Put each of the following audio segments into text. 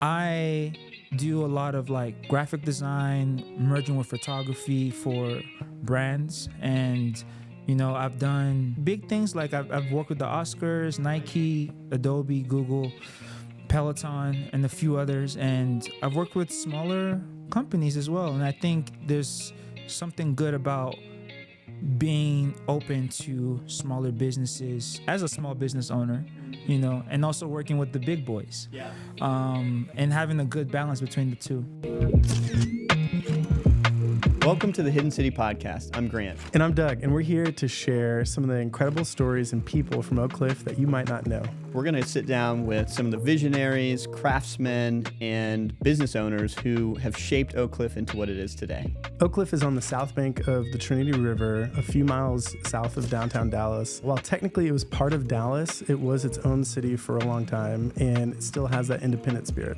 I do a lot of like graphic design, merging with photography for brands. And, I've done big things like I've worked with the Oscars, Nike, Adobe, Google, Peloton, and a few others. And I've worked with smaller companies as well. And I think there's something good about being open to smaller businesses as a small business owner, and also working with the big boys. Yeah. And having a good balance between the two. Welcome to the Hidden City Podcast. I'm Grant. And I'm Doug, and we're here to share some of the incredible stories and people from Oak Cliff that you might not know. We're going to sit down with some of the visionaries, craftsmen, and business owners who have shaped Oak Cliff into what it is today. Oak Cliff is on the south bank of the Trinity River, a few miles south of downtown Dallas. While technically it was part of Dallas, it was its own city for a long time, and it still has that independent spirit.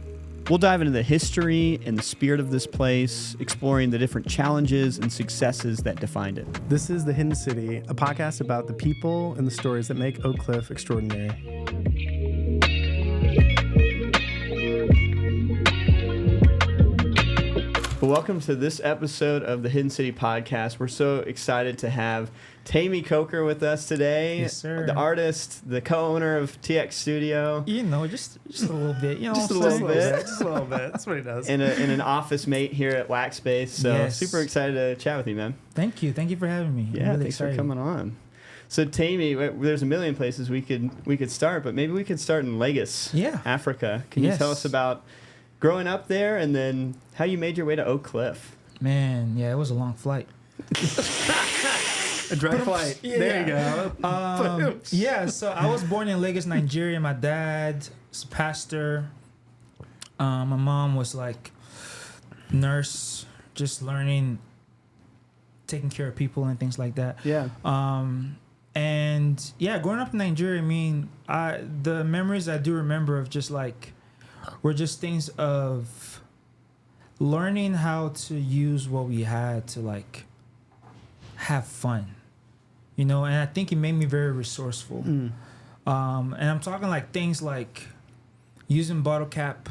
We'll dive into the history and the spirit of this place, exploring the different challenges and successes that defined it. This is The Hidden City, a podcast about the people and the stories that make Oak Cliff extraordinary. Well, welcome to this episode of the Hidden City Podcast. We're so excited to have Temi Coker with us today. Yes, sir. The artist, the co-owner of TX Studio. Just a little bit. Just a little bit. Just a little bit. That's what he does. And an office mate here at Wax Space. So Yes. super excited to chat with you, man. Thank you for having me. Yeah, I'm really thanks excited. for coming on. So Temi, there's a million places we could start, but maybe we could start in Lagos, Africa. Can you tell us about growing up there and then how you made your way to Oak Cliff? Man, it was a long flight. A dry flight. There you go. So I was born in Lagos, Nigeria. My dad is a pastor. My mom was like nurse, just learning, taking care of people and things like that. Yeah. Growing up in Nigeria, the memories I do remember of just like were just things of learning how to use what we had to like have fun, and I think it made me very resourceful. And I'm talking like things like using bottle cap,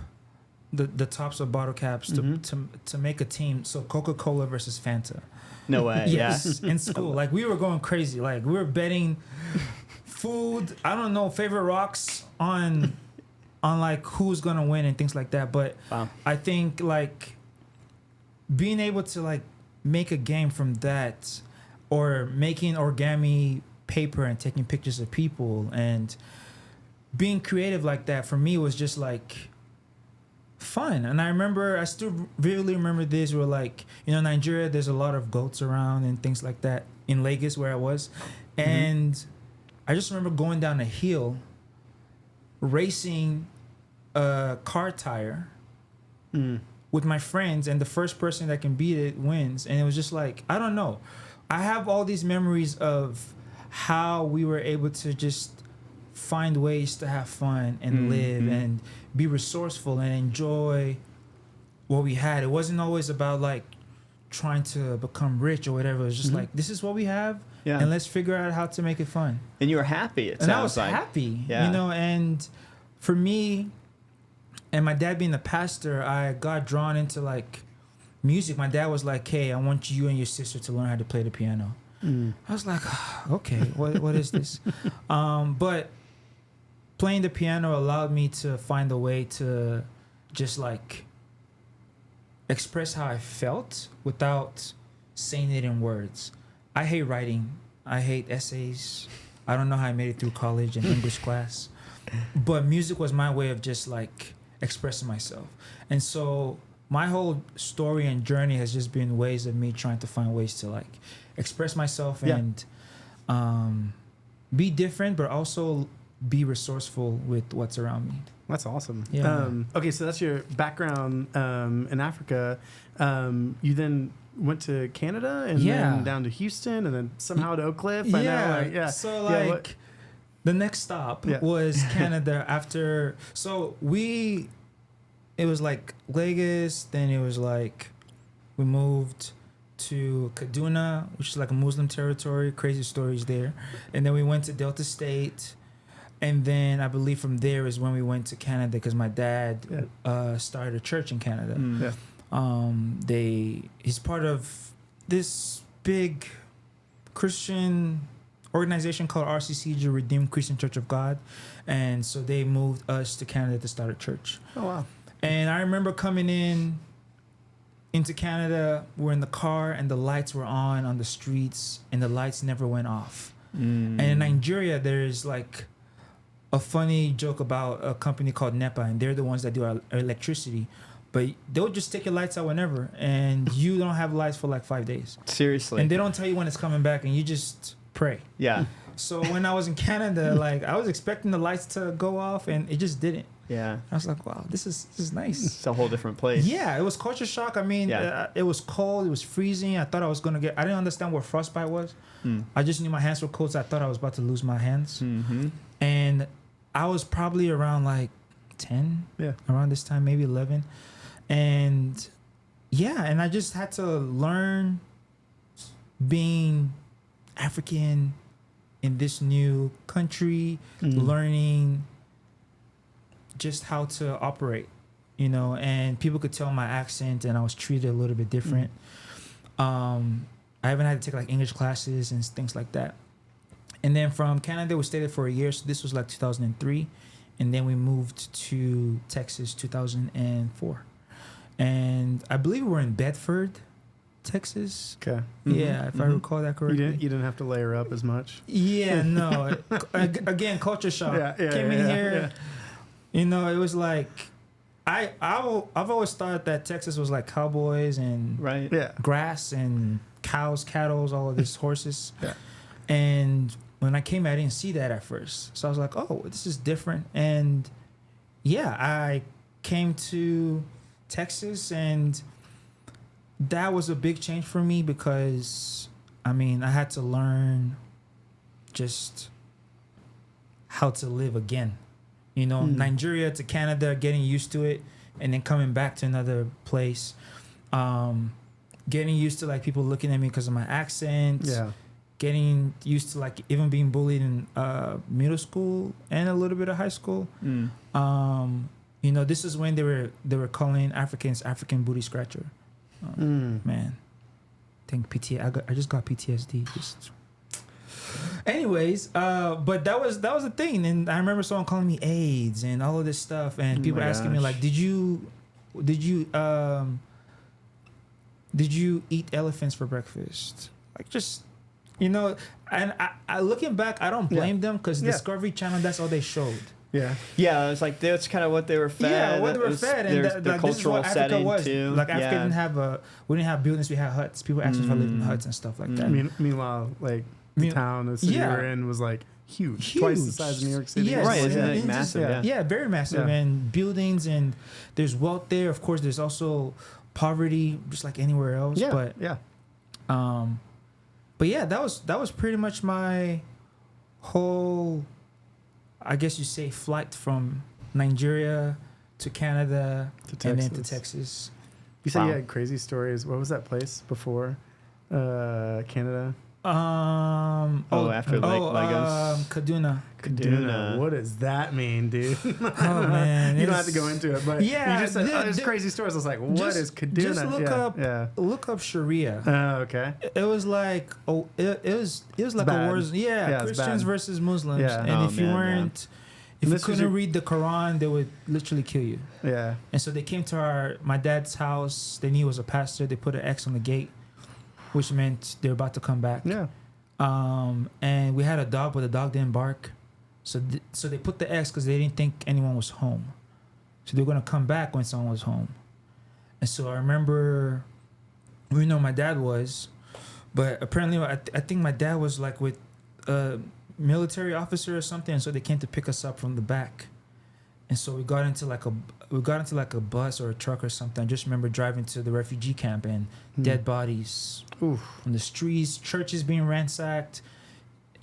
the tops of bottle caps to make a team. So Coca-Cola versus Fanta. No way. Yes, in school, like we were going crazy. Like we were betting food. I don't know, favorite rocks on like who's gonna win and things like that. But Wow. I think like being able to like make a game from that, or making origami paper and taking pictures of people and being creative like that, for me was just like fun. And I still vividly remember this, where like, Nigeria, there's a lot of goats around and things like that in Lagos where I was. And I just remember going down a hill, racing a car tire with my friends, and the first person that can beat it wins. And it was just like, I don't know. I have all these memories of how we were able to just find ways to have fun and live and be resourceful and enjoy what we had. It wasn't always about like trying to become rich or whatever. It was just like, this is what we have, and let's figure out how to make it fun. And you were happy, And I was happy, and for me, and my dad being a pastor, I got drawn into like music. My dad was like, hey, I want you and your sister to learn how to play the piano. I was like, okay, what is this? But playing the piano allowed me to find a way to just like express how I felt without saying it in words. I hate writing. I hate essays. I don't know how I made it through college and English class. But music was my way of just like expressing myself. And so my whole story and journey has just been ways of me trying to find ways to like express myself and be different, but also be resourceful with what's around me. That's awesome. Yeah. Okay, so that's your background in Africa. You then went to Canada and then down to Houston and then somehow to Oak Cliff. I know, So like the next stop was Canada after. So it was like Lagos, then it was like we moved to Kaduna, which is like a Muslim territory, crazy stories there. And then we went to Delta State. And then I believe from there is when we went to Canada because my dad started a church in Canada. He's part of this big Christian organization called RCC, the Redeemed Christian Church of God, and so they moved us to Canada to start a church. Oh wow! And I remember coming into Canada. We're in the car and the lights were on the streets, and the lights never went off. And in Nigeria, there's like a funny joke about a company called NEPA, and they're the ones that do our electricity. But they'll just take your lights out whenever, and you don't have lights for like 5 days. Seriously. And they don't tell you when it's coming back, and you just pray. Yeah. So when I was in Canada, like I was expecting the lights to go off, and it just didn't. Yeah. I was like, wow, this is nice. It's a whole different place. Yeah, it was culture shock. I mean, it was cold. It was freezing. I thought I was going to get... I didn't understand what frostbite was. I just knew my hands were cold, so I thought I was about to lose my hands. And I was probably around like 10, around this time, maybe 11. And and I just had to learn being African in this new country, learning just how to operate, and people could tell my accent and I was treated a little bit different. I haven't had to take like English classes and things like that. And then from Canada, we stayed there for a year. So this was like 2003. And then we moved to Texas 2004. And I believe we're in Bedford, Texas. Okay. Yeah, if I recall that correctly. You didn't have to layer up as much. Yeah, no. Again, culture shock. Came in here. It was like I've always thought that Texas was like cowboys and grass and cows, cattle, all of these horses. Yeah. And when I came, I didn't see that at first. So I was like, oh, this is different. And I came to Texas, and that was a big change for me because, I had to learn just how to live again. Nigeria to Canada, getting used to it, and then coming back to another place. Getting used to like people looking at me because of my accent. Yeah. Getting used to like even being bullied in middle school and a little bit of high school. This is when they were calling Africans African booty scratcher. Man, I think I just got PTSD. Anyways, but that was the thing, and I remember someone calling me AIDS and all of this stuff, and people asking me like, did you eat elephants for breakfast? Like just. And I looking back, I don't blame them because Discovery Channel, that's all they showed. Yeah. Yeah, it's like that's kind of what they were fed. Yeah, what they were fed, and the cultural this is what Africa setting was. too. Like Africa we didn't have buildings, we had huts. People asked us if I lived in huts and stuff like that. Meanwhile, like the town, the city we're in was like huge, twice the size of New York City. Yes. Right, it's like massive. Yeah, very massive, and buildings, and there's wealth there. Of course, there's also poverty, just like anywhere else. But that was pretty much my whole, I guess you say, flight from Nigeria to Canada and then to Texas. You said you had crazy stories. What was that place before Canada? After Lagos. Kaduna. What does that mean, dude? Oh man, you don't have to go into it, but you just said there's crazy stories. I was like, what is Kaduna? Just look up Sharia. Okay. It was like it was like a war. Christians versus Muslims, and if you couldn't read the Quran, they would literally kill you. Yeah. And so they came to my dad's house. They knew he was a pastor. They put an X on the gate, which meant they're about to come back. Yeah. And we had a dog, but the dog didn't bark. So they put the X because they didn't think anyone was home. So they were going to come back when someone was home. And so I remember, my dad was, but apparently I think my dad was like with a military officer or something. And so they came to pick us up from the back. And so we got into like a bus or a truck or something. I just remember driving to the refugee camp and dead bodies on the streets, churches being ransacked.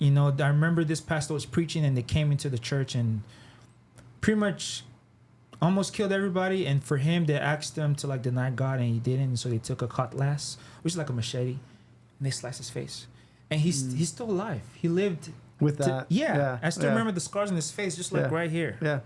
I remember this pastor was preaching and they came into the church and pretty much almost killed everybody. And for him, they asked him to like deny God and he didn't. And so they took a cutlass, which is like a machete, and they sliced his face. And he's still alive. He lived With that. I still remember the scars on his face, just like right here. Yeah.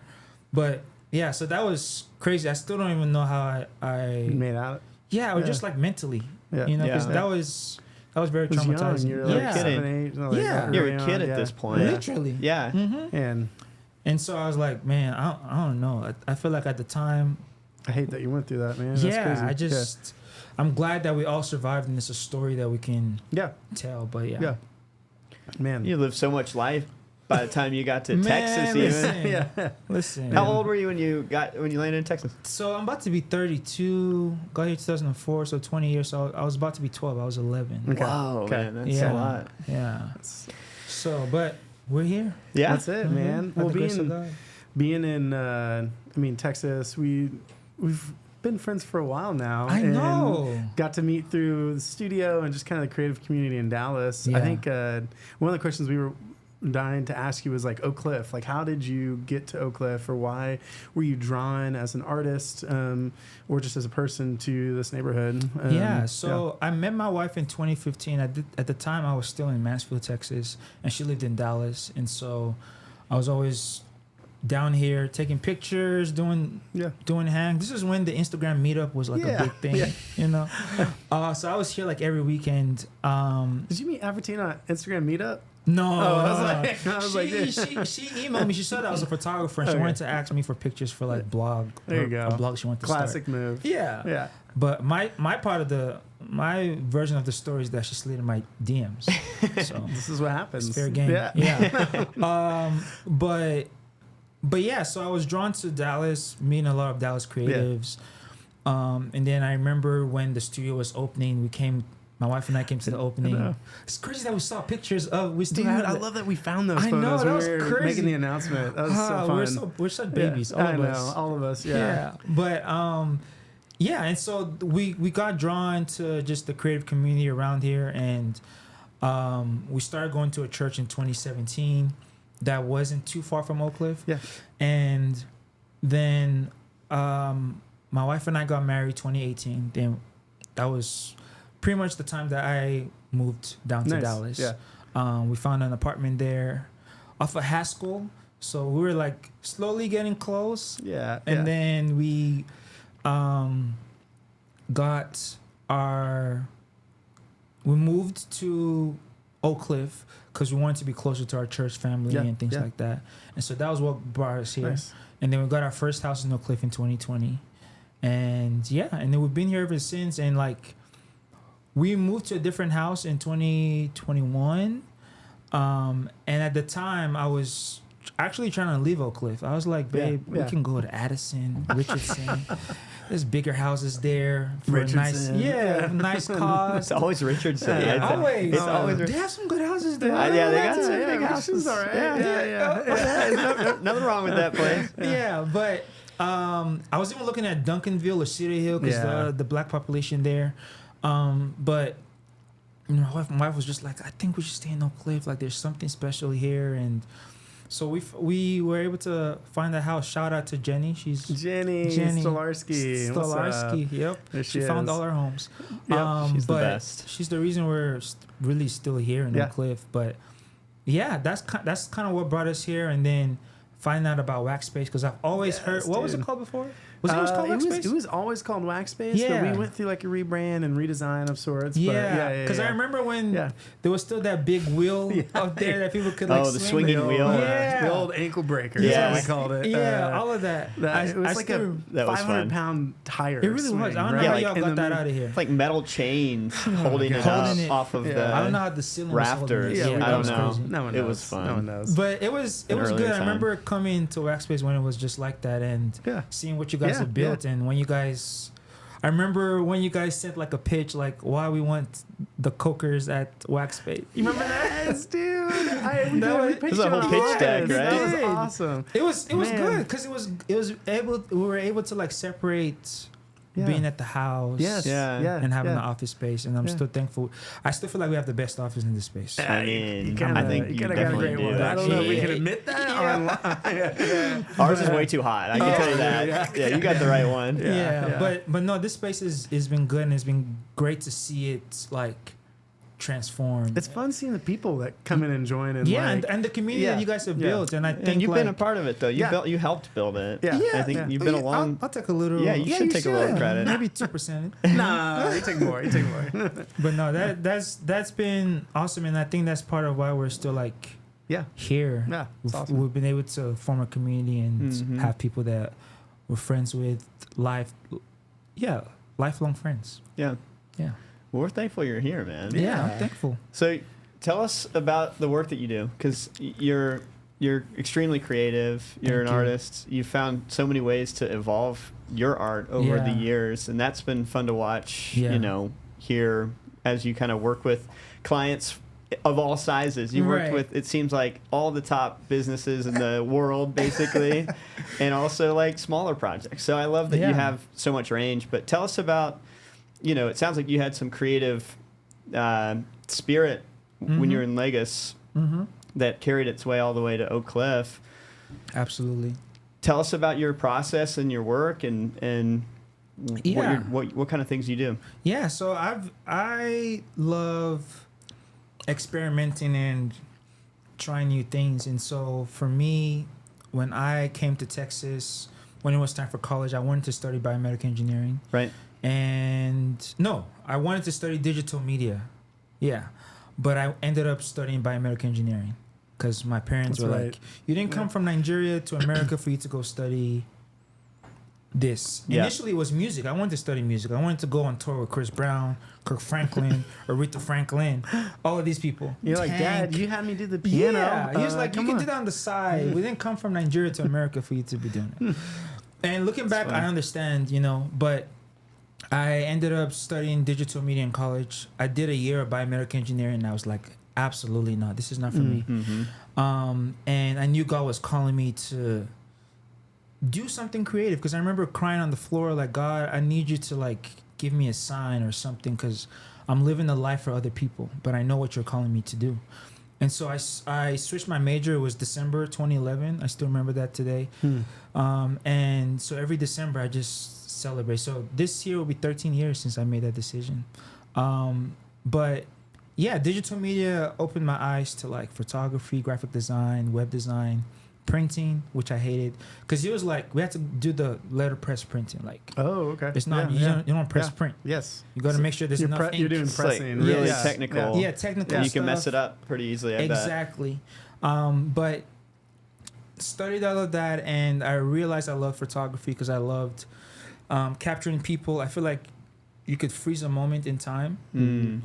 But yeah, so that was crazy. I still don't even know how I made out. Yeah, or just like mentally. Yeah. You know, because that was very traumatizing. You're like 7, 8. Like, you're a kid at this point. Literally. Yeah. Mm-hmm. And so I was like, man, I don't know. I feel like at the time, I hate that you went through that, man. That's crazy. I'm glad that we all survived, and it's a story that we can tell. But man, you lived so much life by the time you got to Texas. Listen. How old were you when you landed in Texas? So I'm about to be 32. Got here 2004, so 20 years. So I was about to be 12. I was 11. Okay. Wow, man, that's a lot. Yeah. So, but we're here. Yeah, that's it, man. Well, being in Texas, we've been friends for a while now. I know. Got to meet through the studio and just kind of the creative community in Dallas. I think one of the questions we were dying to ask you was like Oak Cliff. Like, how did you get to Oak Cliff, or why were you drawn as an artist or just as a person to this neighborhood? I met my wife in 2015. At the time, I was still in Mansfield, Texas, and she lived in Dallas. And so I was always down here taking pictures, doing hang. This is when the Instagram meetup was like a big thing, you know. So I was here like every weekend. Did you meet Albertina on Instagram meetup? No, she emailed me. She said I was a photographer, and she wanted to ask me for pictures for like blog. There you go. A blog she wanted to Classic start. move. Yeah. But my part of my version of the story is that she slid in my DMs. So this is what happens. It's fair game. Yeah. But yeah, so I was drawn to Dallas, meeting a lot of Dallas creatives. And then I remember when the studio was opening, my wife and I came to the opening. It's crazy that we saw pictures of. I love that we found those photos. I know, that was crazy. Making the announcement. That was so fun. We're such babies. All of us. All of us. Yeah. But and so we got drawn to just the creative community around here, and we started going to a church in 2017 that wasn't too far from Oak Cliff. Yeah. And then my wife and I got married 2018. Then that was pretty much the time that I moved down to Dallas. Yeah. We found an apartment there off of Haskell. So we were like slowly getting close. Yeah. And then we we moved to Oak Cliff because we wanted to be closer to our church family and things like that. And so that was what brought us here. Nice. And then we got our first house in Oak Cliff in 2020. And and then we've been here ever since. And like, we moved to a different house in 2021. And at the time, I was actually trying to leave Oak Cliff. I was like, babe, we can go to Addison, Richardson. There's bigger houses there for Richardson. nice cost. It's always Richardson. Always. It's always. They have some good houses there. They got some big houses. All right. Yeah. Nothing wrong with that place. Yeah, but I was even looking at Duncanville or Cedar Hill because the black population there. But my wife was just like, I think we should stay in Oak Cliff. Like, there's something special here. And so we were able to find a house. Shout out to Jenny. Jenny Stolarski. Yep. She found all our homes. Yep. She's the best. She's the reason we're really still here in Oak Cliff. But yeah, that's kind of what brought us here. And then finding out about Wax Space, because I've always heard. What was it called before? Was it always called Wax Space? It was always called Wax Space, but we went through like a rebrand and redesign of sorts. Because I remember when there was still that big wheel out there that people could like the swinging wheel. The old ankle breaker. Yeah, we called it. Yeah, all of that. It was like a 500-pound tire. It really was. I don't know how y'all got that out of here. It's like metal chains holding it up off of the. I don't know how the ceiling rafters. Was I don't know. No one knows. It was fun. No one knows. But it was good. I remember coming to Wax Space when it was just like that and seeing what you guys have built and when you guys. I remember when you guys sent like a pitch, like why we want the Cokers at Wax Space. You remember that? Yes, dude. It was a whole pitch deck, right? That was awesome. It was good because we were able to like separate being at the house, and having the office space, and I'm still thankful. I still feel like we have the best office in this space. I mean, I think you definitely do. I don't know if we can admit that online. Ours is way too hot. I can tell you that. Yeah, you got the right one. But no, this space has been good, and it's been great to see it like transformed. It's fun seeing the people that come in and join, and and the community that you guys have built, and I think you've been a part of it though. You helped build it. I think you've been along. I'll take a little. Yeah, you should take a little credit. Maybe 2%. Nah, you take more. But no, that's been awesome, and I think that's part of why we're still like here. Yeah, it's awesome. We've been able to form a community and have people that we're friends with, lifelong friends. Yeah. Yeah. Well, we're thankful you're here, man. Yeah, I'm thankful. So tell us about the work that you do, because you're extremely creative. You're an artist. You've found so many ways to evolve your art over the years, and that's been fun to watch, here as you kind of work with clients of all sizes. You worked with, it seems like, all the top businesses in the world, basically, and also like smaller projects. So I love that you have so much range. But tell us about, it sounds like you had some creative spirit when you were in Lagos that carried its way all the way to Oak Cliff. Absolutely. Tell us about your process and your work and what kind of things you do. Yeah, so I love experimenting and trying new things. And so for me, when I came to Texas, when it was time for college, I wanted to study biomedical engineering. Right. And no, I wanted to study digital media. Yeah. But I ended up studying biomedical engineering because my parents were like, you didn't come from Nigeria to America for you to go study this. Initially, it was music. I wanted to study music. I wanted to go on tour with Chris Brown, Kirk Franklin, Aretha Franklin, all of these people. You're like, Dad, you had me do the piano. Yeah. He was like, you can do that on the side. We didn't come from Nigeria to America for you to be doing it. And looking back, I understand, but I ended up studying digital media in college. I did a year of biomedical engineering, and I was like, absolutely not. This is not for me. And I knew God was calling me to do something creative, because I remember crying on the floor like, God, I need you to like give me a sign or something, because I'm living a life for other people, but I know what you're calling me to do. And so I switched my major. It was December 2011. I still remember that today. And so every December I just celebrate. So this year will be 13 years since I made that decision. But yeah, digital media opened my eyes to like photography, graphic design, web design, printing, which I hated, because it was like we had to do the letterpress printing. Like, it's not you don't press print. Yes, you got to make sure there's enough ink. You're doing pressing, like really technical. Yeah, technical. You can mess it up pretty easily. Exactly. But studied all of that, and I realized I loved photography because I loved capturing people. I feel like you could freeze a moment in time,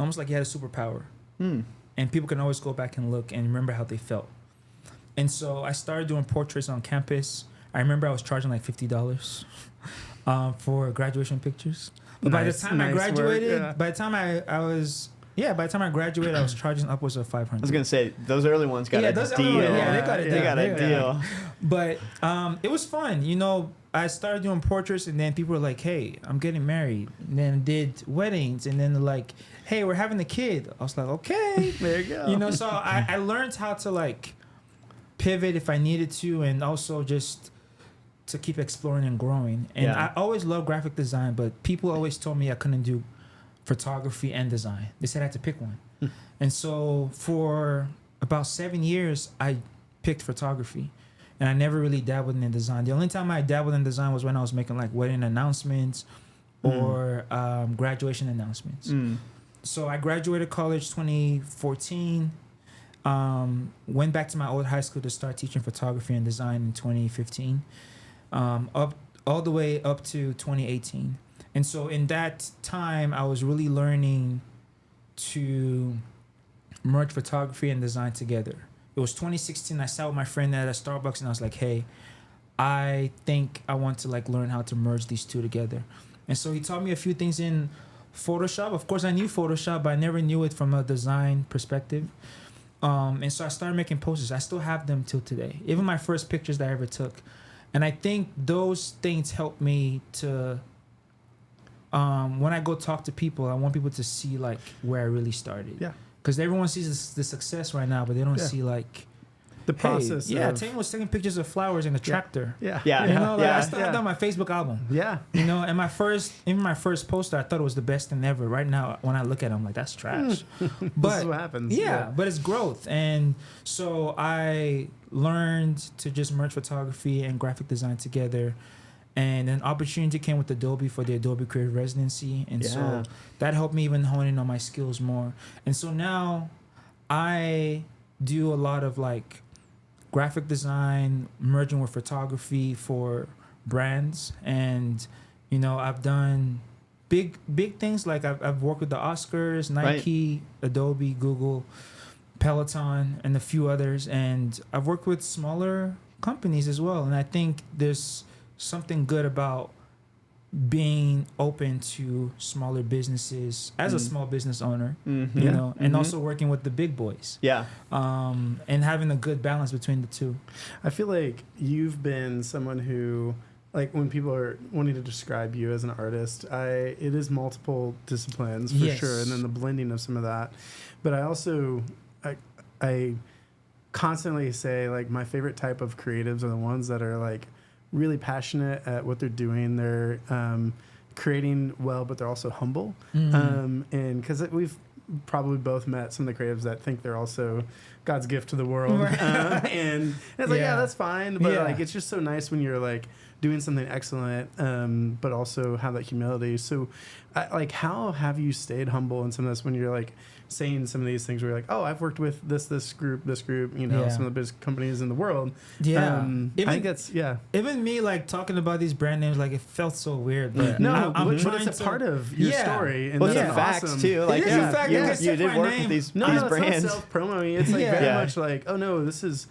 almost like you had a superpower, and people can always go back and look and remember how they felt. And so I started doing portraits on campus. I remember I was charging like $50 for graduation pictures. But by the time I graduated, by the time I was charging upwards of $500. I was gonna say those early ones got a deal. They got a deal. But it was fun. I started doing portraits, and then people were like, "Hey, I'm getting married," and then did weddings, and then they're like, "Hey, we're having a kid." I was like, "Okay, there you go." So I learned how to like pivot if I needed to, and also just to keep exploring and growing. And I always loved graphic design, but people always told me I couldn't do photography and design. They said I had to pick one. And so for about 7 years, I picked photography, and I never really dabbled in design. The only time I dabbled in design was when I was making like wedding announcements or graduation announcements. So I graduated college 2014. Went back to my old high school to start teaching photography and design in 2015, up all the way up to 2018. And so in that time, I was really learning to merge photography and design together. It was 2016. I sat with my friend at a Starbucks, and I was like, "Hey, I think I want to like learn how to merge these two together." And so he taught me a few things in Photoshop. Of course, I knew Photoshop, but I never knew it from a design perspective. And so I started making posters. I still have them till today, even my first pictures that I ever took. And I think those things help me to, when I go talk to people, I want people to see like where I really started. Yeah. Because everyone sees the success right now, but they don't see like the process. Hey, Temi was taking pictures of flowers in a tractor. Yeah. You know, like I still have that on my Facebook album. Yeah. You know, and my first poster, I thought it was the best thing ever. Right now, when I look at it, I'm like, that's trash. But this is what happens. Yeah, but it's growth. And so I learned to just merge photography and graphic design together. And an opportunity came with Adobe for the Adobe Creative Residency. And so that helped me even hone in on my skills more. And so now I do a lot of like graphic design merging with photography for brands. And, you know, I've done big things. Like I've worked with the Oscars, Nike, Adobe, Google, Peloton, and a few others. And I've worked with smaller companies as well. And I think there's something good about being open to smaller businesses as a small business owner, you know, and also working with the big boys. Yeah. And having a good balance between the two. I feel like you've been someone who, like, when people are wanting to describe you as an artist, it is multiple disciplines for sure, and then the blending of some of that. But I also, I constantly say, like, my favorite type of creatives are the ones that are like really passionate at what they're doing. They're creating well, but they're also humble. And because we've probably both met some of the creatives that think they're also God's gift to the world. And it's like, that's fine. But like, it's just so nice when you're like doing something excellent, but also have that humility. So like, how have you stayed humble in some of this when you're like saying some of these things where you're like, oh, I've worked with this group, you know, some of the biggest companies in the world. I think that's, even me like talking about these brand names, like it felt so weird, but but it's a part of your story. And well, it's facts awesome. too. Like it is a fact. you did work with these brands. It's not self-promoting. It's like very much like, oh no, this is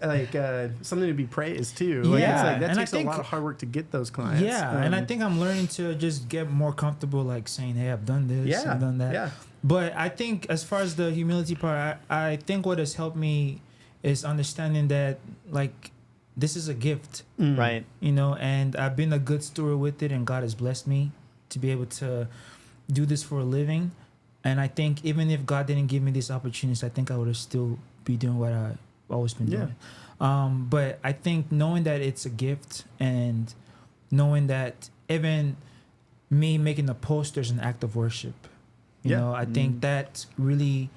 like something to be praised too. Like, it's like that takes a lot of hard work to get those clients. And I think I'm learning to just get more comfortable, like saying, hey, I've done this, I've done that. But I think as far as the humility part, I think what has helped me is understanding that like this is a gift, right? You know, and I've been a good steward with it, and God has blessed me to be able to do this for a living. And I think even if God didn't give me these opportunities, I think I would have still be doing what I've always been doing. But I think knowing that it's a gift and knowing that even me making the posters an act of worship, you know, I think that really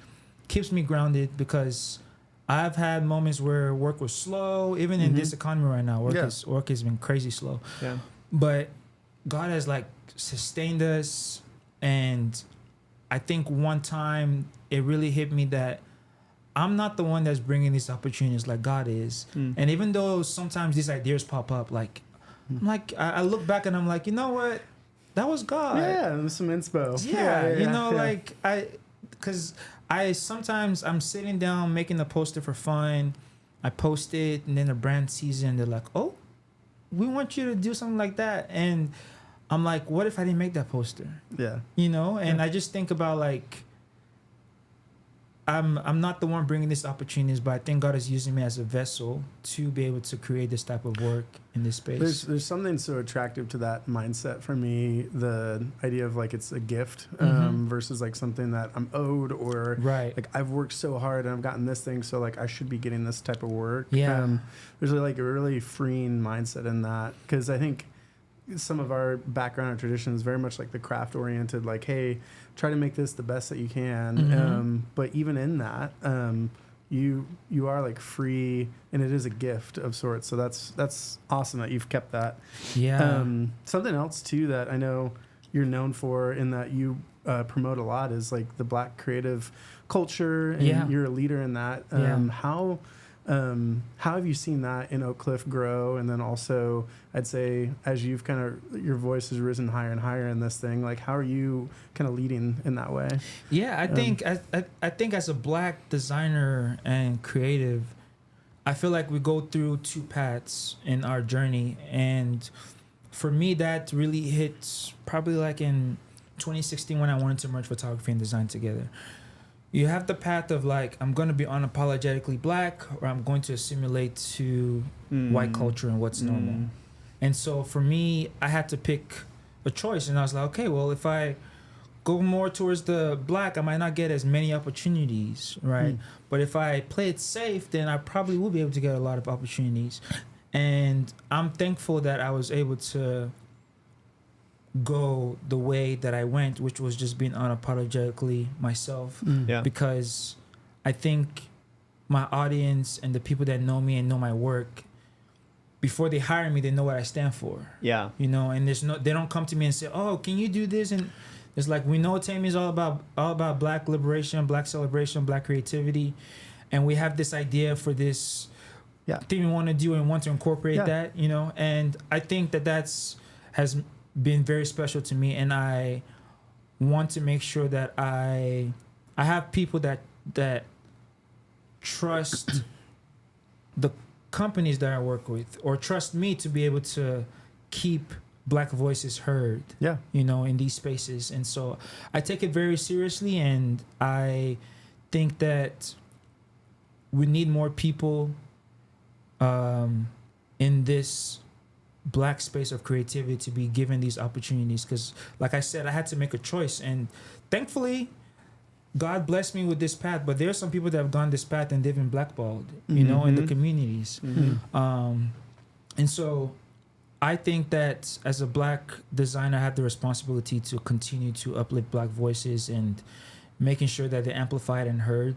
keeps me grounded, because I've had moments where work was slow, even in this economy right now. Work has been crazy slow. But God has like sustained us, and I think one time it really hit me that I'm not the one that's bringing these opportunities, like God is. And even though sometimes these ideas pop up, like I'm like I look back and I'm like, you know what? That was God. Yeah, some inspo. You know, like because sometimes I'm sitting down making a poster for fun. I post it, and then the brand sees it, and they're like, oh, we want you to do something like that. And I'm like, what if I didn't make that poster? You know, and I just think about like, I'm not the one bringing these opportunities, but I think God is using me as a vessel to be able to create this type of work in this space. There's something so attractive to that mindset for me, the idea of like it's a gift versus like something that I'm owed, or like I've worked so hard and I've gotten this thing, so like I should be getting this type of work. There's like a really freeing mindset in that, because I think some of our background and tradition is very much like the craft oriented, like, hey, try to make this the best that you can. But even in that, you are like free, and it is a gift of sorts. So that's awesome that you've kept that. Something else too that I know you're known for, in that you promote a lot, is like the Black creative culture, and you're a leader in that. How have you seen that in Oak Cliff grow? And then also, I'd say, as you've kind of, your voice has risen higher and higher in this thing, like how are you kind of leading in that way? I think I think as a Black designer and creative, I feel like we go through two paths in our journey. And for me, that really hit probably like in 2016 when I wanted to merge photography and design together. You have the path of like, I'm going to be unapologetically Black, or I'm going to assimilate to white culture and what's normal. And so for me, I had to pick a choice, and I was like, okay, well, if I go more towards the black, I might not get as many opportunities, right? But if I play it safe, then I probably will be able to get a lot of opportunities. And I'm thankful that I was able to go the way that I went, which was just being unapologetically myself. Because I think my audience and the people that know me and know my work, before they hire me, they know what I stand for. Yeah. You know, and they don't come to me and say, "Oh, can you do this?" And it's like, we know Temi is all about black liberation, black celebration, black creativity, and we have this idea for this thing we want to do and want to incorporate that, you know. And I think that has been very special to me, and I want to make sure that I have people that trust the companies that I work with, or trust me to be able to keep black voices heard, you know, in these spaces. And so I take it very seriously, and I think that we need more people in this black space of creativity to be given these opportunities, because like I said, I had to make a choice, and thankfully God blessed me with this path. But there are some people that have gone this path and they've been blackballed, you know, in the communities. And so I think that as a black designer, I have the responsibility to continue to uplift black voices and making sure that they're amplified and heard.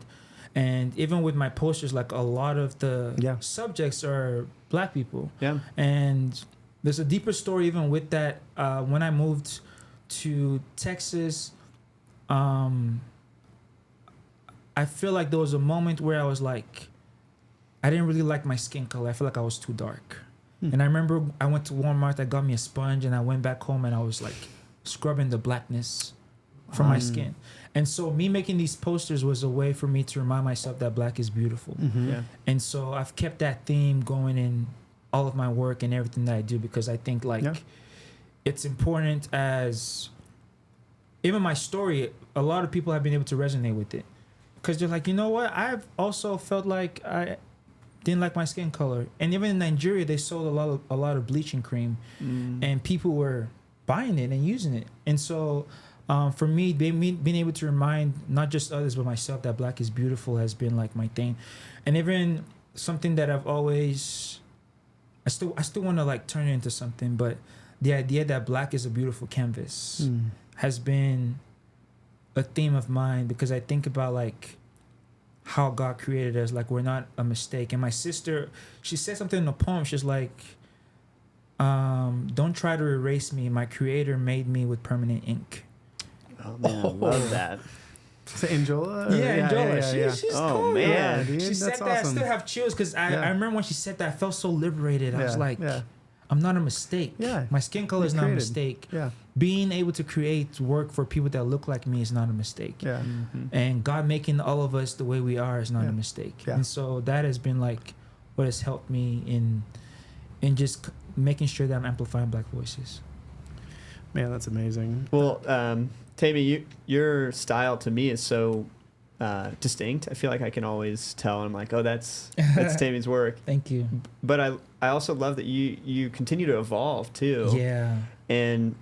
And even with my posters, like, a lot of the subjects are black people. And there's a deeper story even with that. When I moved to Texas, I feel like there was a moment where I was like, I didn't really like my skin color. I feel like I was too dark. And I remember I went to Walmart, I got me a sponge, and I went back home and I was like scrubbing the blackness from my skin. And so me making these posters was a way for me to remind myself that black is beautiful. And so I've kept that theme going in all of my work and everything that I do, because I think like it's important. As even my story, a lot of people have been able to resonate with it, because they're like, you know what, I've also felt like I didn't like my skin color. And even in Nigeria, they sold a lot of bleaching cream, and people were buying it and using it. And so for me, being able to remind not just others but myself that black is beautiful has been like my thing. And even something that I've always, I still want to like turn it into something, but the idea that black is a beautiful canvas has been a theme of mine, because I think about like how God created us, like we're not a mistake. And my sister, she said something in the poem, she's like, don't try to erase me, my creator made me with permanent ink. Oh man, I love that. So Anjola? Yeah, Anjola. She's cool. Man. Yeah, dude, she said that's that. I awesome. still have chills, because I remember when she said that, I felt so liberated. I was like, I'm not a mistake. My skin color is not a mistake. Being able to create work for people that look like me is not a mistake. And God making all of us the way we are is not a mistake. And so that has been like what has helped me in just making sure that I'm amplifying black voices. Man, that's amazing. Well, Temi, your style to me is so distinct. I feel like I can always tell. I'm like, oh, that's Temi's work. Thank you. But I also love that you continue to evolve too. Yeah. And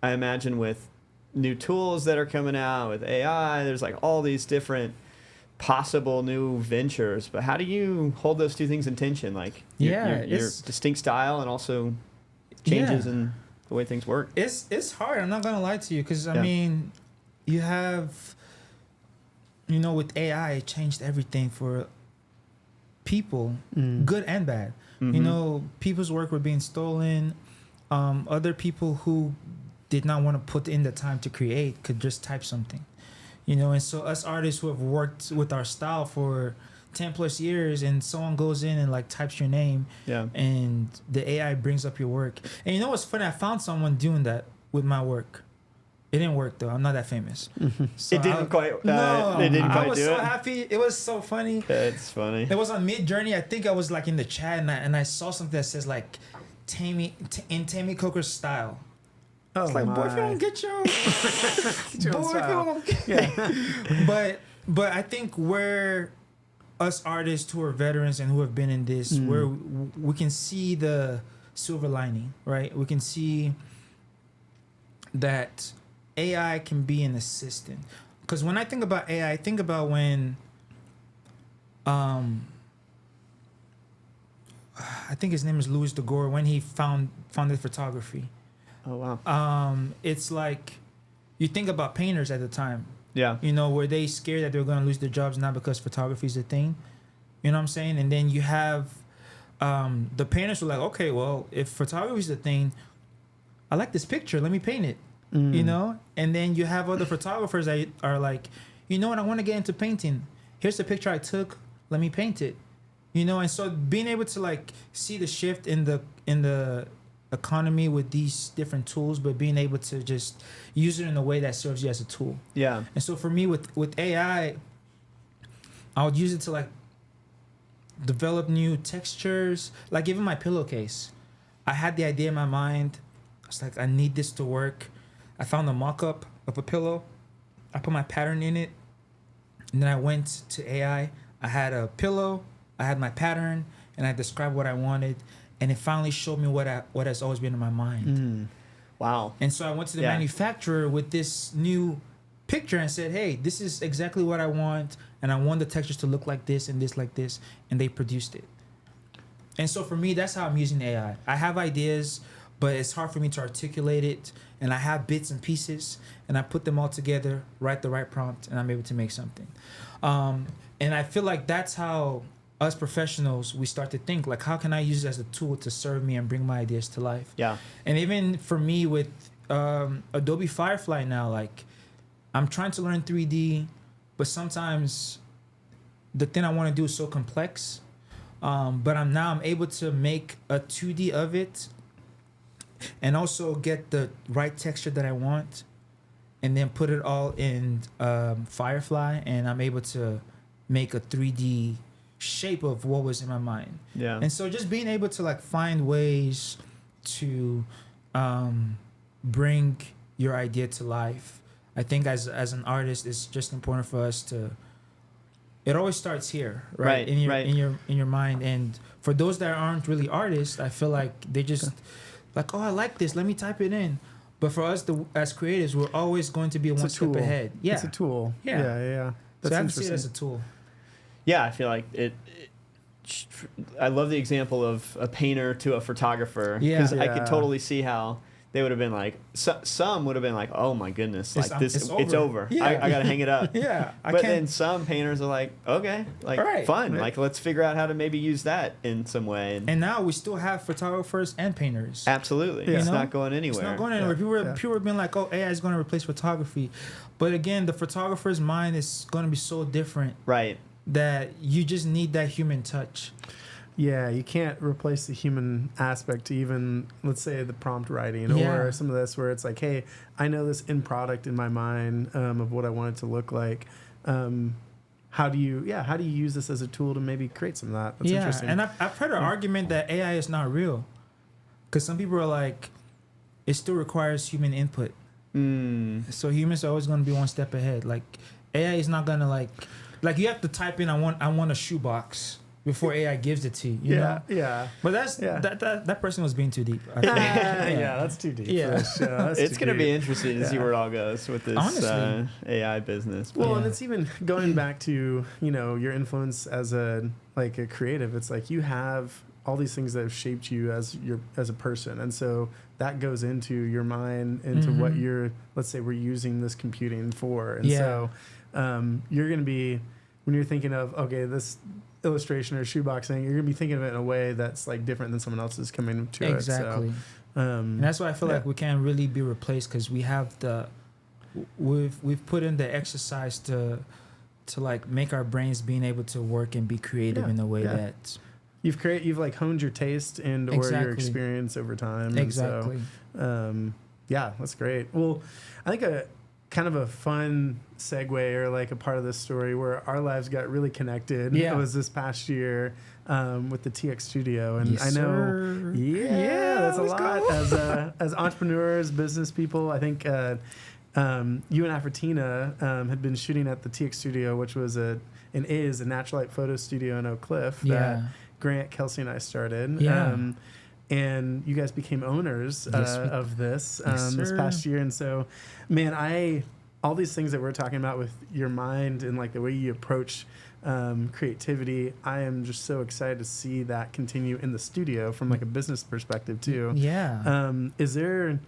I imagine with new tools that are coming out with AI, there's like all these different possible new ventures. But how do you hold those two things in tension? Like your distinct style and also changes in the way things work. It's hard. I'm not gonna lie to you, because I mean, you have, you know, with AI, it changed everything for people, good and bad. You know, people's work were being stolen. Other people who did not want to put in the time to create could just type something, you know. And so us artists who have worked with our style for 10 plus years, and someone goes in and like types your name, and the AI brings up your work. And you know what's funny? I found someone doing that with my work. It didn't work though. I'm not that famous. So it didn't quite. No, it didn't quite I was do so it. happy. It was so funny. It's funny. It was on Mid-Journey. I think I was like in the chat, and I saw something that says like in Temi Coker's style. Oh, it's like, boy, if you don't get your, boy, if you don't get, but I think where us artists who are veterans and who have been in this, where we can see the silver lining, right? We can see that AI can be an assistant. Because when I think about AI, I think about when, I think his name is Louis de Gore, when he founded photography. Oh, wow. It's like, you think about painters at the time. Yeah. You know, were they scared that they were going to lose their jobs now because photography is a thing? You know what I'm saying? And then you have the painters were like, okay, well, if photography is the thing, I like this picture. Let me paint it. You know? And then you have other photographers that are like, you know what? I want to get into painting. Here's the picture I took. Let me paint it. You know? And so being able to like see the shift in the economy with these different tools, but being able to just use it in a way that serves you as a tool. Yeah. And so for me with AI, I would use it to like develop new textures. Like even my pillowcase, I had the idea in my mind. I was like, I need this to work. I found a mock-up of a pillow. I put my pattern in it. And then I went to AI. I had a pillow. I had my pattern. And I described what I wanted. And it finally showed me what has always been in my mind. Wow. And so I went to the manufacturer with this new picture and said, hey, this is exactly what I want. And I want the textures to look like this and this like this. And they produced it. And so for me, that's how I'm using AI. I have ideas, but it's hard for me to articulate it. And I have bits and pieces. And I put them all together, write the right prompt, and I'm able to make something. And I feel like that's how us professionals, we start to think, like, how can I use it as a tool to serve me and bring my ideas to life? Yeah. And even for me with Adobe Firefly now, like, I'm trying to learn 3D, but sometimes the thing I want to do is so complex. But I'm able to make a 2D of it and also get the right texture that I want and then put it all in Firefly, and I'm able to make a 3D shape of what was in my mind. Yeah. And so just being able to like find ways to bring your idea to life. I think as an artist, it's just important for us to. It always starts here, right? In your mind. And for those that aren't really artists, I feel like they just like, oh, I like this. Let me type it in. But for us, as creatives, we're always going to be one step ahead. Yeah, it's a tool. Yeah. That's so I have to see it as a tool. Yeah, I feel like it. I love the example of a painter to a photographer, because I could totally see how they would have been like, some would have been like, oh my goodness, like it's over. Yeah. I got to hang it up. Yeah. But then some painters are like, okay, like fun. Like let's figure out how to maybe use that in some way. And now we still have photographers and painters. Absolutely. Yeah. It's not going anywhere. It's not going anywhere. People have been like, oh, AI is going to replace photography. But again, the photographer's mind is going to be so different. Right. That you just need that human touch. Yeah, you can't replace the human aspect to even, let's say, the prompt writing or some of this where it's like, hey, I know this end product in my mind of what I want it to look like. How do you use this as a tool to maybe create some of that? That's interesting. And I've heard an argument that AI is not real. Because some people are like, it still requires human input. So humans are always going to be one step ahead. Like, AI is not going to like you have to type in, I want a shoebox before AI gives it to you. You know? Yeah. But that person was being too deep. That's too deep. Yeah. It's going to be interesting to see where it all goes with this AI business. Well, and it's even going back to, your influence as a creative. It's like you have all these things that have shaped you as a person. And so that goes into your mind, into what let's say we're using this computing for. And so you're going to be, when you're thinking of, okay, this illustration or shoebox thing, you're going to be thinking of it in a way that's like different than someone else is coming to it. Exactly. And that's why I feel like we can't really be replaced, because we have we've put in the exercise to like make our brains being able to work and be creative in a way that you've like honed your taste and or your experience over time. Exactly. And so, that's great. Well, I think a kind of a fun segue or like a part of this story where our lives got really connected. It was this past year with the TX Studio, and I know, that's a lot as entrepreneurs, business people. I think you and Afrotina had been shooting at the TX Studio, which was is a natural light photo studio in Oak Cliff that Grant, Kelsey, and I started. and you guys became owners of this this past year. And so, man, all these things that we're talking about with your mind and like the way you approach creativity, I am just so excited to see that continue in the studio from like a business perspective too. Yeah. Is there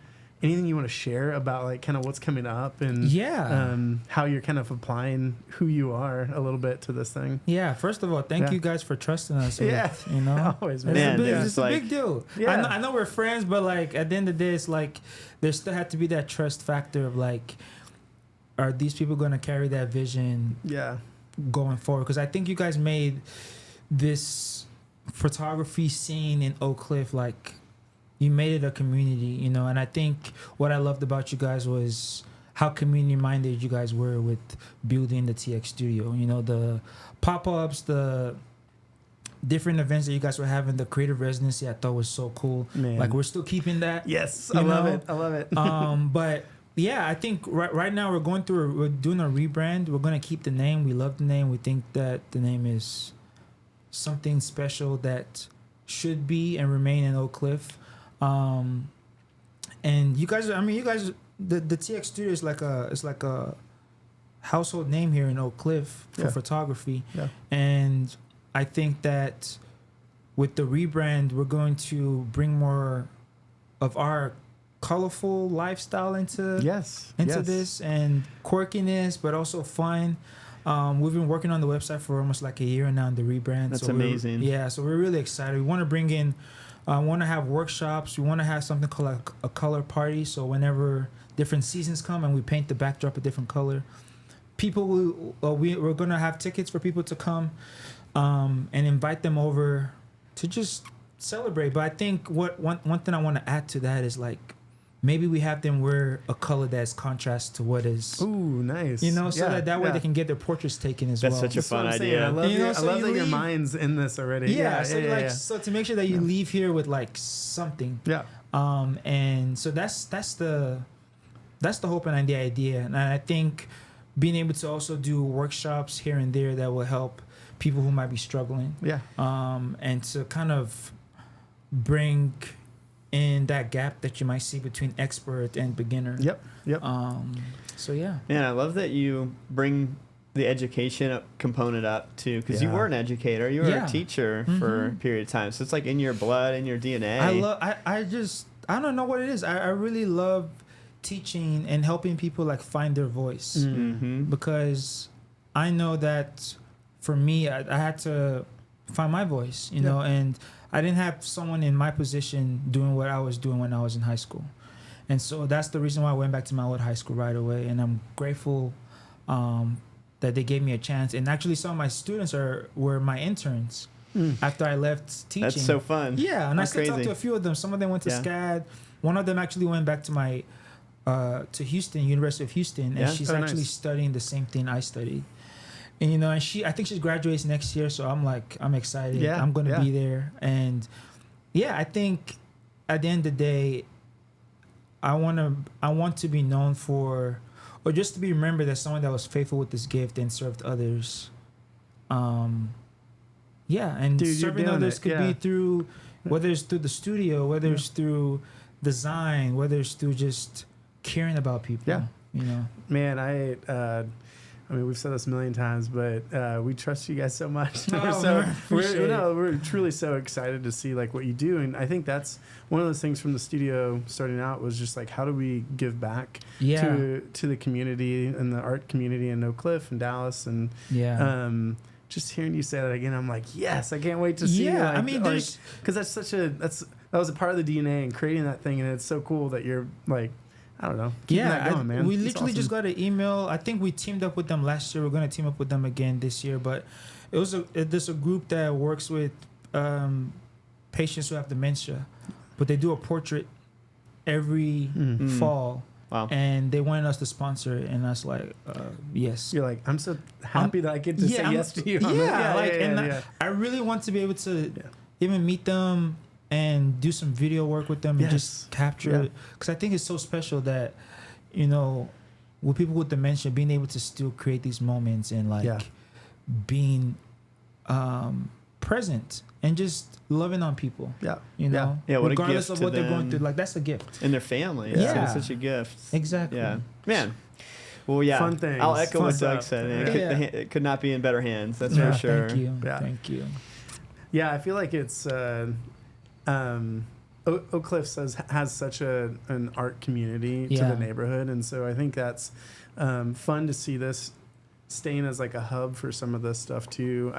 anything you want to share about like kind of what's coming up and how you're kind of applying who you are a little bit to this thing? Yeah. First of all, thank you guys for trusting us. With, you know, always, man. It's a big deal. Yeah. I know we're friends, but like at the end of the day, it's like there still had to be that trust factor of like, are these people going to carry that vision? Yeah. Going forward, because I think you guys made this photography scene in Oak Cliff like. You made it a community, you know, and I think what I loved about you guys was how community-minded you guys were with building the TX studio. You know, the pop-ups, the different events that you guys were having, the creative residency, I thought was so cool. Man. Like, we're still keeping that. Yes, I love it. But yeah, I think right now we're doing a rebrand. We're going to keep the name. We love the name. We think that the name is something special that should be and remain in Oak Cliff. And you guys, the TX Studio is like a household name here in Oak Cliff for photography. Yeah. And I think that with the rebrand, we're going to bring more of our colorful lifestyle into this and quirkiness, but also fun. We've been working on the website for almost like a year now in the rebrand. That's amazing. So we're really excited. We want to bring in. Want to have workshops. We want to have something called like a color party. So whenever different seasons come and we paint the backdrop a different color, we're going to have tickets for people to come and invite them over to just celebrate. But I think one thing I want to add to that is like maybe we have them wear a color that's contrast to what is. Ooh, nice. You know, so that way they can get their portraits taken as well. That's such a fun idea. I love that your mind's in this already. So to make sure that you leave here with like something. Yeah. And so that's the hope and the idea. And I think being able to also do workshops here and there that will help people who might be struggling. Yeah. And to kind of bring in that gap that you might see between expert and beginner. Yep. So yeah. Man, I love that you bring the education component up too, because you were an educator, you were a teacher for a period of time, so it's like in your blood, in your DNA. I don't know what it is. I really love teaching and helping people like find their voice, because I know that for me, I had to find my voice, you know, and I didn't have someone in my position doing what I was doing when I was in high school. And so that's the reason why I went back to my old high school right away. And I'm grateful that they gave me a chance. And actually some of my students were my interns after I left teaching. That's so fun. Yeah, and I still talked to a few of them. Some of them went to SCAD. One of them actually went back to my to Houston, University of Houston, and she's actually studying the same thing I studied. And you know, and I think she graduates next year, so I'm excited. Yeah, I'm going to be there, and I think at the end of the day, I want to be known for, or just to be remembered as someone that was faithful with this gift and served others. And serving others could be through, whether it's through the studio, whether it's through design, whether it's through just caring about people. Yeah, you know, man, I mean, we've said this a million times, but we trust you guys so much. We're truly so excited to see like what you do, and I think that's one of those things from the studio starting out was just like, how do we give back to the community and the art community in Oak Cliff and Dallas, and just hearing you say that again, I'm like, yes, I can't wait to see. Yeah, I mean, because that was a part of the DNA and creating that thing, and it's so cool that you're like, I don't know. That going, man. We literally just got an email. I think we teamed up with them last year. We're going to team up with them again this year. But there's a group that works with patients who have dementia. But they do a portrait every fall. Wow. And they wanted us to sponsor it. And I was like, yes. You're like, I'm so happy that I get to say yes to you. I really want to be able to even meet them and do some video work with them and just capture it. Because I think it's so special that, you know, with people with dementia, being able to still create these moments and like being present and just loving on people. Yeah. You know, what regardless a gift of what to they're going them through, like that's a gift. and their family. Yeah. It's such a gift. Exactly. Yeah, man. Well, yeah. Fun things. I'll echo what Fun Doug stuff. said. It could not be in better hands. That's Yeah, for sure. Thank you. Yeah. Thank you. Yeah, I feel like it's Oak Cliff has such an art community to the neighborhood, and so I think that's fun to see this staying as like a hub for some of this stuff too.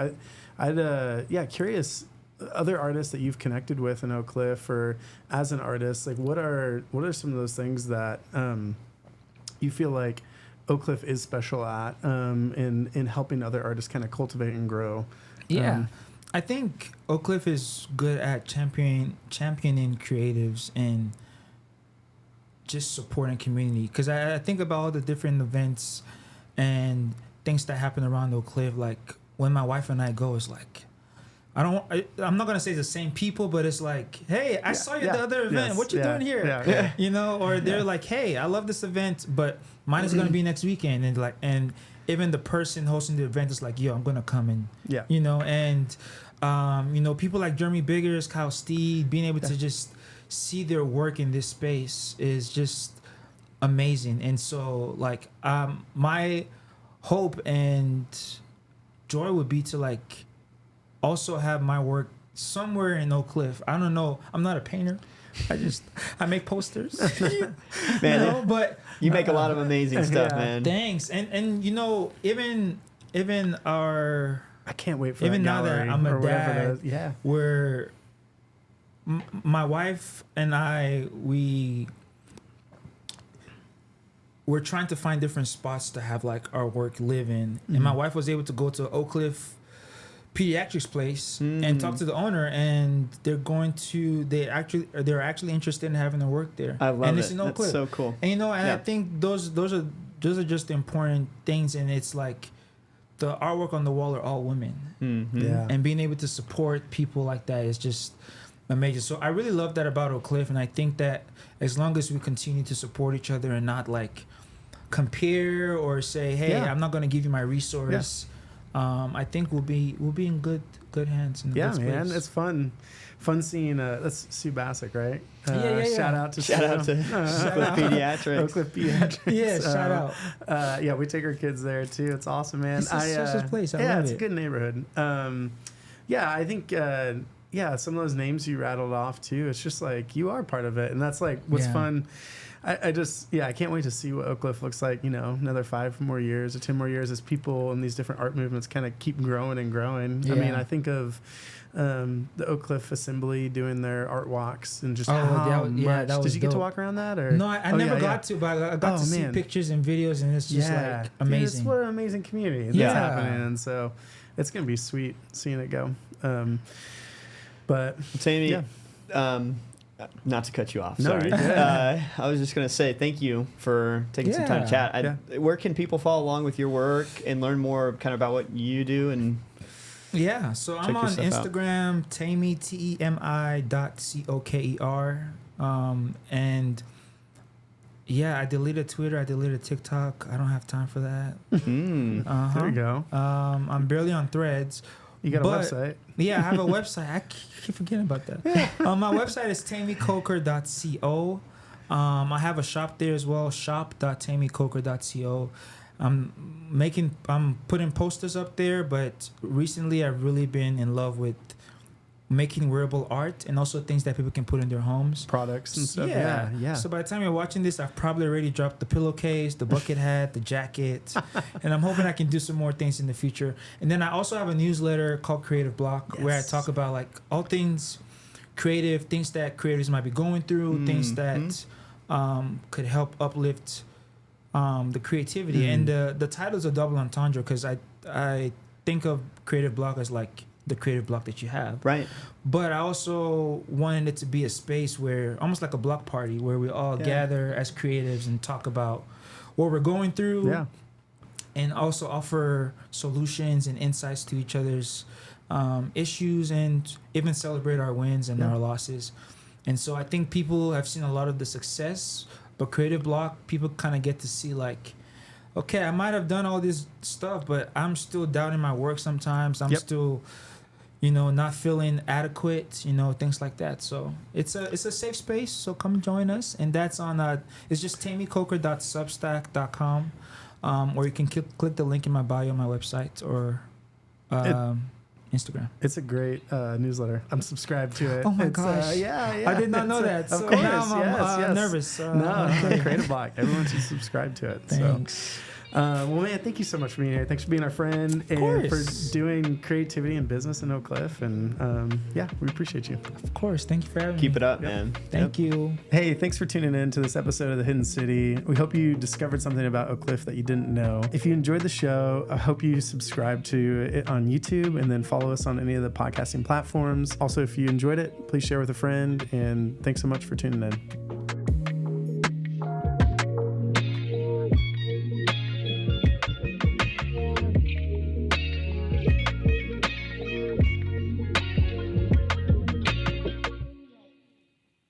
I'd curious, other artists that you've connected with in Oak Cliff or as an artist, like what are some of those things that you feel like Oak Cliff is special at in helping other artists kind of cultivate and grow? Yeah. I think Oak Cliff is good at championing creatives and just supporting community. Because I think about all the different events and things that happen around Oak Cliff. Like when my wife and I go, it's like, I'm not going to say the same people, but it's like, hey, I saw you at the other event. Yes, what you doing here? Yeah. You know, or they're like, hey, I love this event, but mine is going to be next weekend. And even the person hosting the event is like, yo, I'm going to come and, you know, and, you know, people like Jeremy Biggers, Kyle Steed, being able to just see their work in this space is just amazing. And so, like, my hope and joy would be to, like, also have my work somewhere in Oak Cliff. I don't know. I'm not a painter. I make posters. Man, you know, but you make a lot of amazing stuff, man. Thanks. And you know, even our... I can't wait for even that now that I'm a dad, where my wife and I, we're trying to find different spots to have like our work live in. And my wife was able to go to Oak Cliff Pediatrics place and talk to the owner, and they're actually interested in having their work there. I love and it. It's in Oak Cliff. So cool. And you know, and I think those are just important things, and it's like the artwork on the wall are all women. And being able to support people like that is just amazing. So I really love that about Oak Cliff, and I think that as long as we continue to support each other and not like compare or say, hey, I'm not going to give you my resource, I think we'll be in good hands. In the good man, space. it's fun seeing. That's Sue Bassick, right? Shout out to Pediatrics. Oak Cliff Pediatrics. Shout out. We take our kids there too. It's awesome, man. It's such a place. I love it's it. a good neighborhood. I think. Some of those names you rattled off too. It's just like you are part of it, and that's like what's fun. I can't wait to see what Oak Cliff looks like, you know, another 5 more years or 10 more years as people in these different art movements kind of keep growing and growing. Yeah. I mean, I think of the Oak Cliff Assembly doing their art walks and just how much. That was Did you get to dope. walk around that? Or? No, I never got to, but I got to see pictures and videos, and it's just like amazing. Dude, what an amazing community that's happening. And so it's going to be sweet seeing it go. But Temi, not to cut you off. No, sorry. you're good. I was just going to say thank you for taking some time to chat. Where can people follow along with your work and learn more kind of about what you do? And so I'm on Instagram, Temi, TEMI.COKER. And I deleted Twitter. I deleted TikTok. I don't have time for that. There you go. I'm barely on Threads. You got a website? Yeah, I have a website. I keep forgetting about that. My website is temicoker.co. I have a shop there as well, shop.temicoker.co. I'm putting posters up there, but recently I've really been in love with making wearable art and also things that people can put in their homes. Products and stuff. Yeah. So by the time you're watching this, I've probably already dropped the pillowcase, the bucket hat, the jacket, and I'm hoping I can do some more things in the future. And then I also have a newsletter called Creative Block where I talk about like all things creative, things that creators might be going through, things that could help uplift the creativity. And the title's a double entendre because I think of Creative Block as like the creative block that you have. Right. But I also wanted it to be a space where, almost like a block party, where we all gather as creatives and talk about what we're going through. Yeah. And also offer solutions and insights to each other's issues and even celebrate our wins and our losses. And so I think people have seen a lot of the success, but Creative Block, people kind of get to see like, okay, I might have done all this stuff, but I'm still doubting my work sometimes. I'm still, not feeling adequate, things like that. So it's a safe space. So come join us, and that's on it's just temicoker.substack.com, or you can click the link in my bio on my website or Instagram. It's a great newsletter. I'm subscribed to it. Oh my gosh! Yeah. I did not know that. Of course, now I'm nervous. No, Creative Block. Everyone should subscribe to it. Thanks. So. Well, man, thank you so much for being here. Thanks for being our friend and for doing creativity and business in Oak Cliff. And we appreciate you. Of course. Thank you for having me. Keep it up, man. Thank you. Hey, thanks for tuning in to this episode of The Hidden City. We hope you discovered something about Oak Cliff that you didn't know. If you enjoyed the show, I hope you subscribe to it on YouTube and then follow us on any of the podcasting platforms. Also, if you enjoyed it, please share with a friend. And thanks so much for tuning in.